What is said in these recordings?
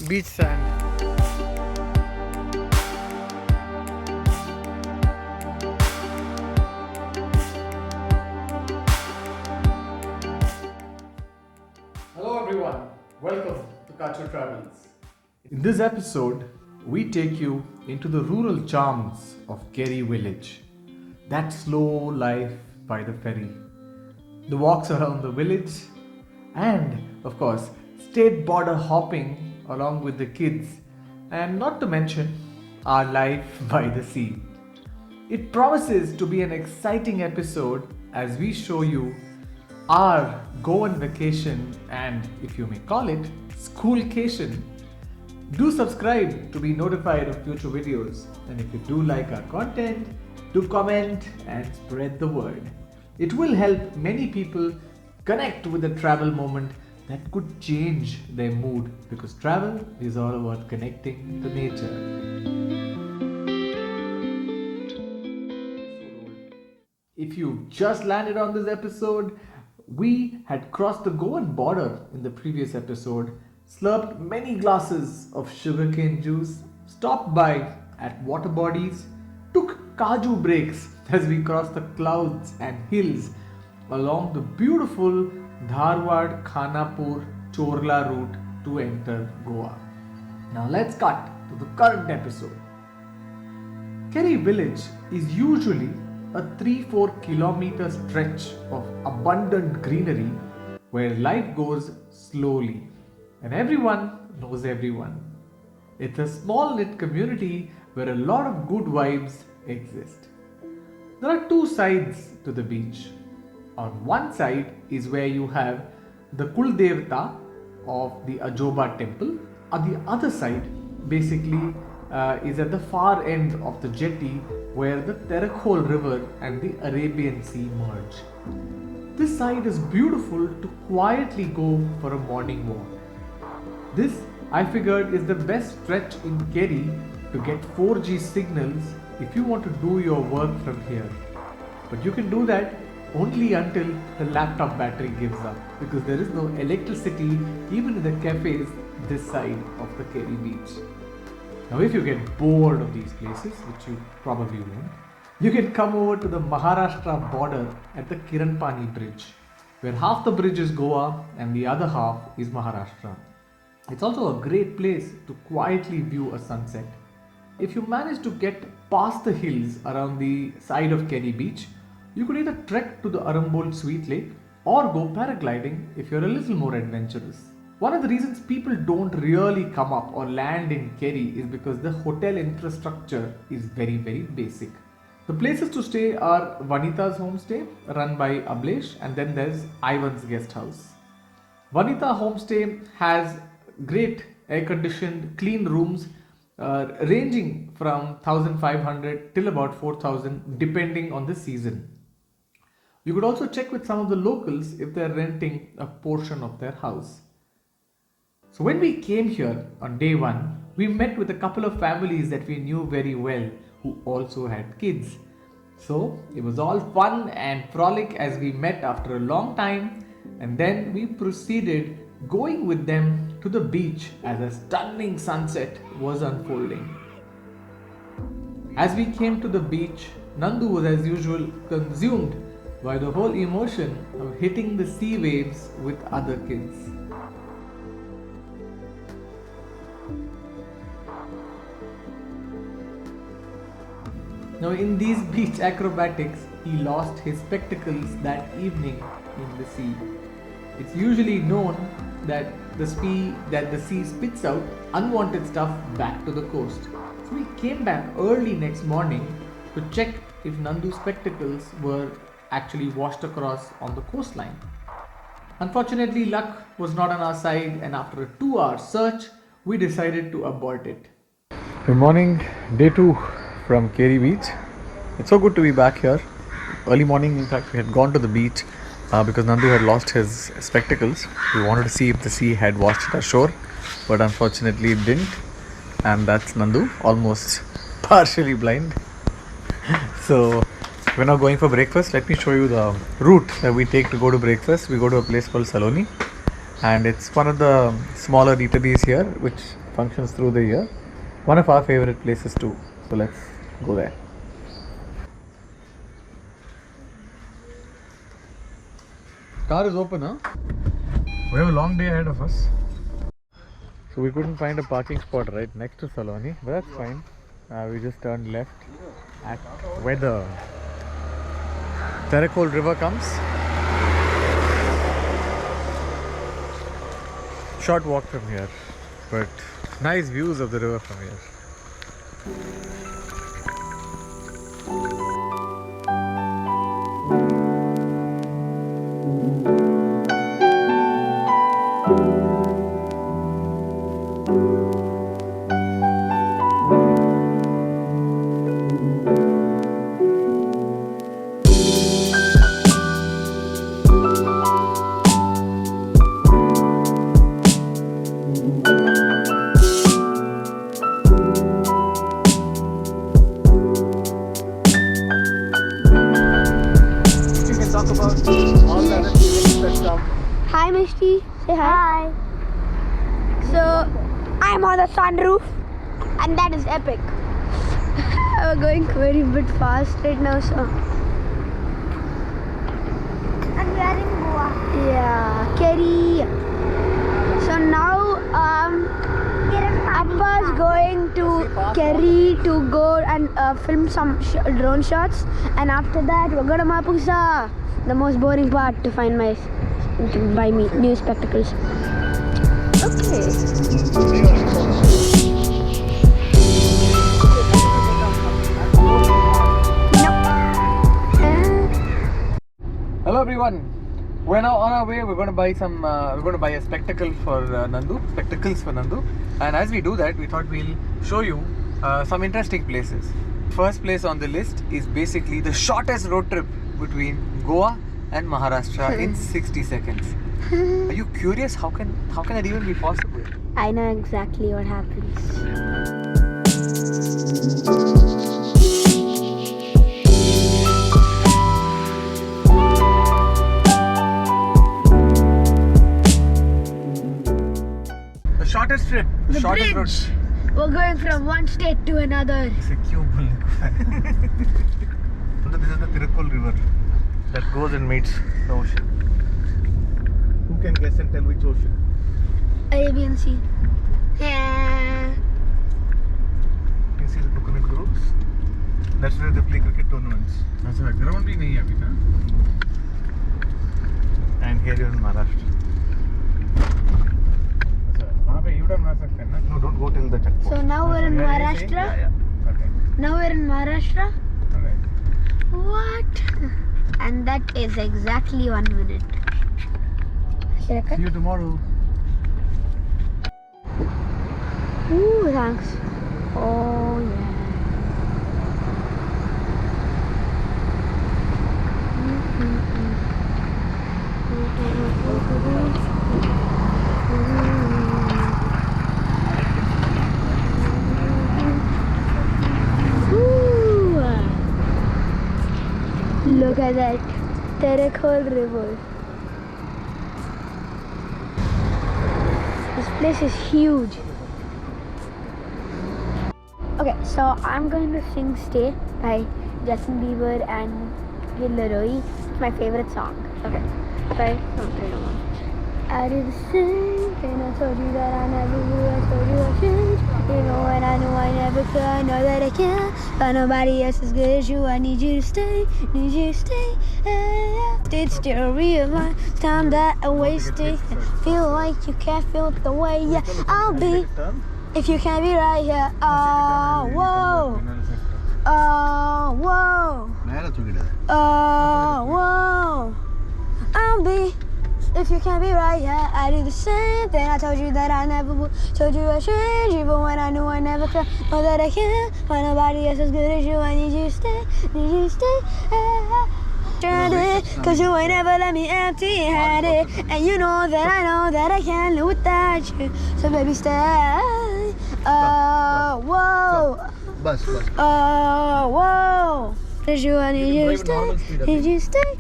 Beach sand. Hello everyone, welcome to Culture Travels. In this episode, we take you into the rural charms of Kerry village. That slow life by the ferry, the walks around the village, and of course, state border hopping along with the kids, and not to mention our life by the sea. It promises to be an exciting episode as we show you our Goan vacation and, if you may call it, schoolcation. Do subscribe to be notified of future videos, and if you do like our content, do comment and spread the word. It will help many people connect with a travel moment that could change their mood, because travel is all about connecting to nature. If you just landed on this episode, we had crossed the Goan border in the previous episode, slurped many glasses of sugarcane juice, stopped by at water bodies, took kaju breaks as we crossed the clouds and hills along the beautiful Dharwad Khanapur Chorla route to enter Goa. Now let's cut to the current episode. Kerry village is usually a 3-4 kilometer stretch of abundant greenery where life goes slowly and everyone knows everyone. It's a small knit community where a lot of good vibes exist. There are two sides to the beach. On one side is where you have the Kuldevta of the Ajoba temple. On the other side basically is at the far end of the jetty where the Terakhol river and the Arabian Sea merge. This side is beautiful to quietly go for a morning walk. This, I figured, is the best stretch in Kerry to get 4G signals if you want to do your work from here. But you can do that only until the laptop battery gives up, because there is no electricity even in the cafes this side of the Kerry beach. Now if you get bored of these places, which you probably won't, you can come over to the Maharashtra border at the Kiranpani bridge, where half the bridge is Goa and the other half is Maharashtra. It's also a great place to quietly view a sunset. If you manage to get past the hills around the side of Kerry beach, you could either trek to the Arambol Sweet Lake or go paragliding if you're a little more adventurous. One of the reasons people don't really come up or land in Kerry is because the hotel infrastructure is very basic. The places to stay are Vanita's homestay, run by Ablesh, and then there's Ivan's guest house. Vanita homestay has great air-conditioned, clean rooms ranging from 1,500 till about 4,000 depending on the season. You could also check with some of the locals if they're renting a portion of their house. So when we came here on day one, we met with a couple of families that we knew very well who also had kids. So it was all fun and frolic as we met after a long time, and then we proceeded going with them to the beach as a stunning sunset was unfolding. As we came to the beach, Nandu was as usual consumed by the whole emotion of hitting the sea waves with other kids. Now in these beach acrobatics, he lost his spectacles that evening in the sea. It's usually known that the sea spits out unwanted stuff back to the coast. So we came back early next morning to check if Nandu's spectacles were actually washed across on the coastline. Unfortunately, luck was not on our side, and after a 2-hour search, we decided to abort it. Good morning, day 2 from Kerry beach. It's so good to be back here. Early morning, in fact, we had gone to the beach because Nandu had lost his spectacles. We wanted to see if the sea had washed it ashore, but unfortunately it didn't. And that's Nandu, almost partially blind. So we're now going for breakfast. Let me show you the route that we take to go to breakfast. We go to a place called Saloni. and it's one of the smaller eateries here which functions through the year. One of our favorite places too. So let's go there. Car is open, huh? We have a long day ahead of us. So we couldn't find a parking spot right next to Saloni, but that's fine. We just turned left at where the Terakol river comes. Short walk from here, but nice views of the river from here. Hi Misty, say hi. So I'm on the sunroof and that is epic. We're going very bit fast right now, so. And we are in Goa. Yeah, Kerry. So now Appa's going to Kerry to go and film some drone shots, and after that we're gonna Mapusa. The most boring part to find my to buy me new spectacles. Okay. Hello everyone. We're now on our way. We're going to buy some. We're going to buy a spectacle for spectacles for Nandu. And as we do that, we thought we'll show you some interesting places. First place on the list is basically the shortest road trip between Goa and Maharashtra in 60 seconds. Are you curious? How can that even be possible? I know exactly what happens. The shortest trip. The shortest bridge. We're going from one state to another. This is the Tirakol river that goes and meets the ocean. Who can guess and tell which ocean? Arabian Sea. Yeah. You can see the coconut groves. That's where they play cricket tournaments. That's a ground bhi nahi hai abhi, and here you're in Maharashtra. No, don't go till the checkpoint. So now we're in Maharashtra. Yeah. Okay. Now we're in Maharashtra. Alright. What? And that is exactly 1 minute. Should I cut? See you tomorrow. Ooh, thanks. Oh yeah. Ooh. Look at that Terakol river. This place is huge. Okay, so I'm going to sing Stay by Justin Bieber and Kid Laroi. It's my favorite song. Okay, bye. I did the same thing. I told you that I never would. I told you I changed. Even when I knew I never could, I know that I can't. But nobody else as good as you. I need you to stay. Need you to stay. It's still realize time that I wasted. Feel like you can't feel the way. Yeah, I'll be. If you can't be right here, oh, whoa, oh, whoa, oh, whoa, I'll be. If you can't be right here, I do the same thing. I told you that I never would, told you I change, even when I knew I never could. Know that I can't, but nobody else as good as you. I need you to stay, need you to stay. Cause you ain't never let me empty-handed, and you know that I can't live without you. So baby, stay. Oh, whoa. Oh, whoa. Cause you, I need you to stay. Need you to stay.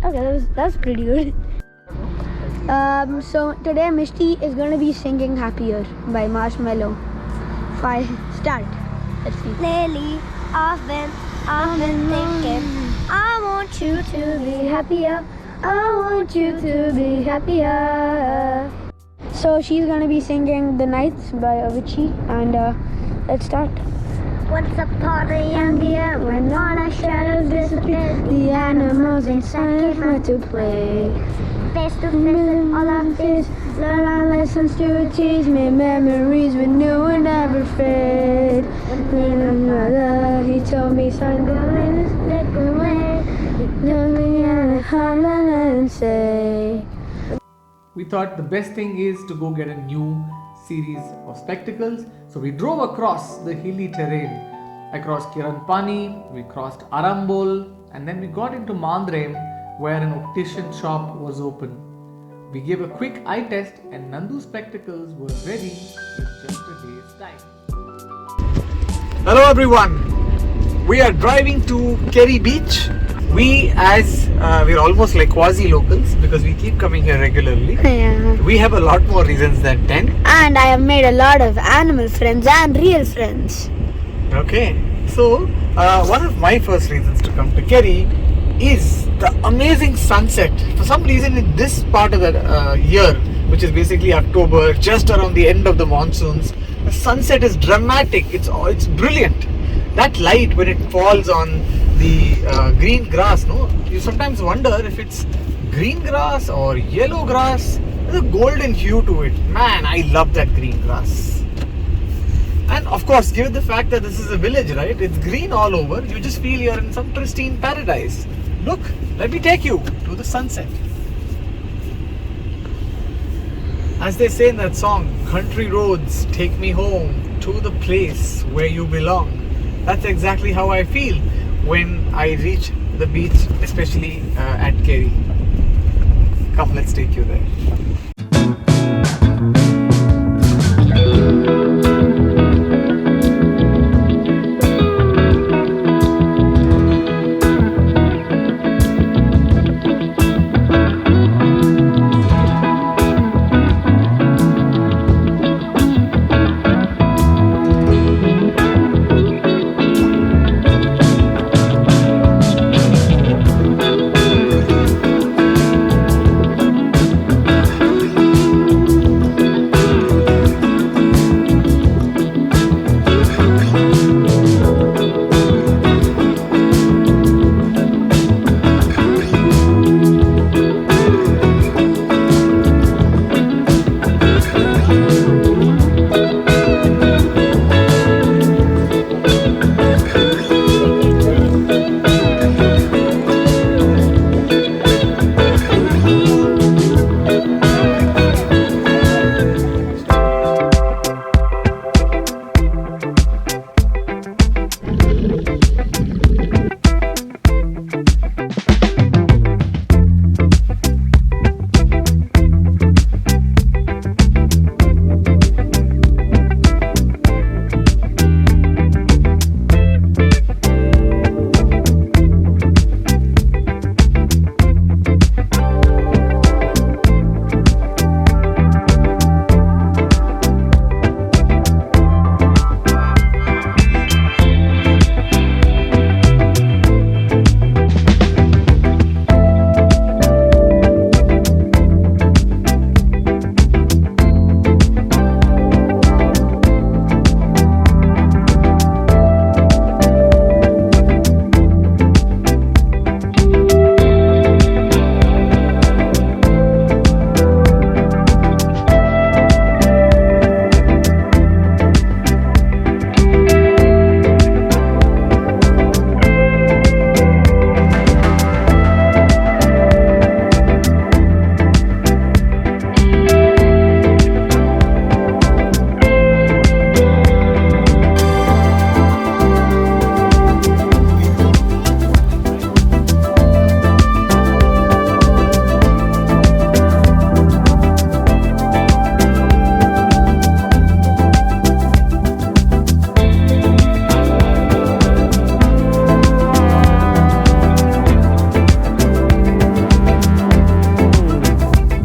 Okay, that was pretty good. So today Misty is going to be singing Happier by Marshmallow. Start. Let's see. Lately, I've been thinking, I want you to be happier. I want you to be happier. So she's going to be singing The Nights by Avicii, and let's start. Once upon a young year, when all our shadows disappeared, The animals inside had to play. face to face with all our fears, Learn our lessons to teach me memories we knew would never fade. When my mother, he told me, son, go and slip away. Told me and and say. We thought the best thing is to go get a new series of spectacles. So we drove across the hilly terrain, across Kiranpani, we crossed Arambol, and then we got into Mandrem, where an optician shop was open. We gave a quick eye test and Nandu's spectacles were ready in just a day's time. Hello everyone. We are driving to Kerry Beach. We're almost like quasi locals because we keep coming here regularly. Yeah. We have a lot more reasons than 10. And I have made a lot of animal friends and real friends. Okay. So, one of my first reasons to come to Kerry is the amazing sunset. For some reason in this part of the year, which is basically October, just around the end of the monsoons, the sunset is dramatic. It's brilliant. That light when it falls on the green grass, no? You sometimes wonder if it's green grass or yellow grass. There's a golden hue to it. Man, I love that green grass. And of course, given the fact that this is a village, right? It's green all over. You just feel you're in some pristine paradise. Look, let me take you to the sunset. As they say in that song, country roads take me home to the place where you belong. That's exactly how I feel when I reach the beach, especially at Kerry. Come, let's take you there.